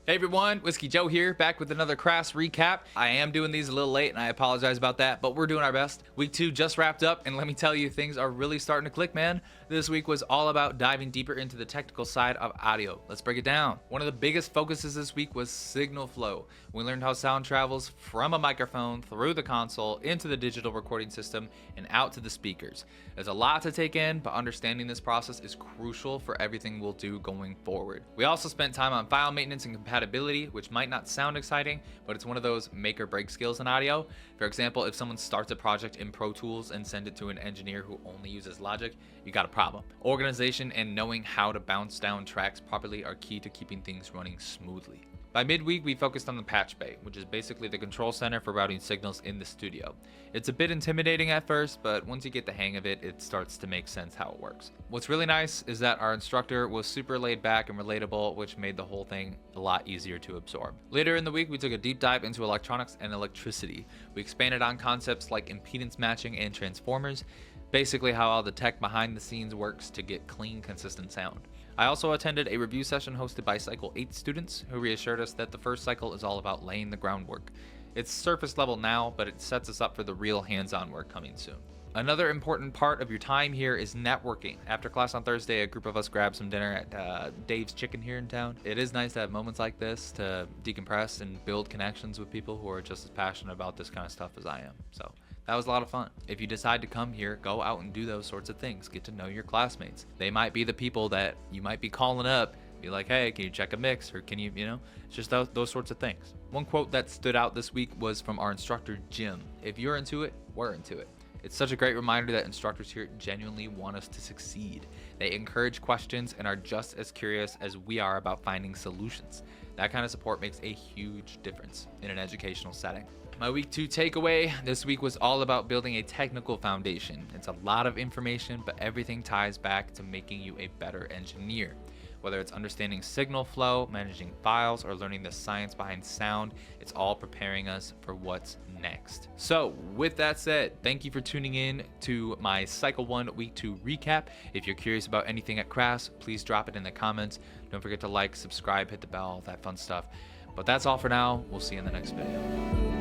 Hey everyone, Whiskey Joe here, back with another CRAS recap. I am doing these a little late and I apologize about that, but we're doing our best. Week 2 just wrapped up and let me tell you, things are really starting to click, man. This week was all about diving deeper into the technical side of audio. Let's break it down. One of the biggest focuses this week was signal flow. We learned how sound travels from a microphone through the console into the digital recording system and out to the speakers. There's a lot to take in, but understanding this process is crucial for everything we'll do going forward. We also spent time on file maintenance and compatibility, which might not sound exciting, but it's one of those make or break skills in audio. For example, if someone starts a project in Pro Tools and send it to an engineer who only uses Logic, you got a problem. Organization and knowing how to bounce down tracks properly are key to keeping things running smoothly. By midweek, we focused on the patch bay, which is basically the control center for routing signals in the studio. It's a bit intimidating at first, but once you get the hang of it, it starts to make sense how it works. What's really nice is that our instructor was super laid back and relatable, which made the whole thing a lot easier to absorb. Later in the week, we took a deep dive into electronics and electricity. We expanded on concepts like impedance matching and transformers, basically how all the tech behind the scenes works to get clean, consistent sound. I also attended a review session hosted by Cycle 8 students who reassured us that the first cycle is all about laying the groundwork. It's surface level now, but it sets us up for the real hands-on work coming soon. Another important part of your time here is networking. After class on Thursday, a group of us grabbed some dinner at Dave's Chicken here in town. It is nice to have moments like this to decompress and build connections with people who are just as passionate about this kind of stuff as I am. So that was a lot of fun. If you decide to come here, go out and do those sorts of things. Get to know your classmates. They might be the people that you might be calling up, be like, hey, can you check a mix? Or can you, it's just those sorts of things. One quote that stood out this week was from our instructor, Jim. If you're into it, we're into it. It's such a great reminder that instructors here genuinely want us to succeed. They encourage questions and are just as curious as we are about finding solutions. That kind of support makes a huge difference in an educational setting. My week 2 takeaway this week was all about building a technical foundation. It's a lot of information, but everything ties back to making you a better engineer. Whether it's understanding signal flow, managing files, or learning the science behind sound, it's all preparing us for what's next. So with that said, thank you for tuning in to my Cycle 1 Week 2 recap. If you're curious about anything at CRAS, please drop it in the comments. Don't forget to like, subscribe, hit the bell, all that fun stuff. But that's all for now. We'll see you in the next video.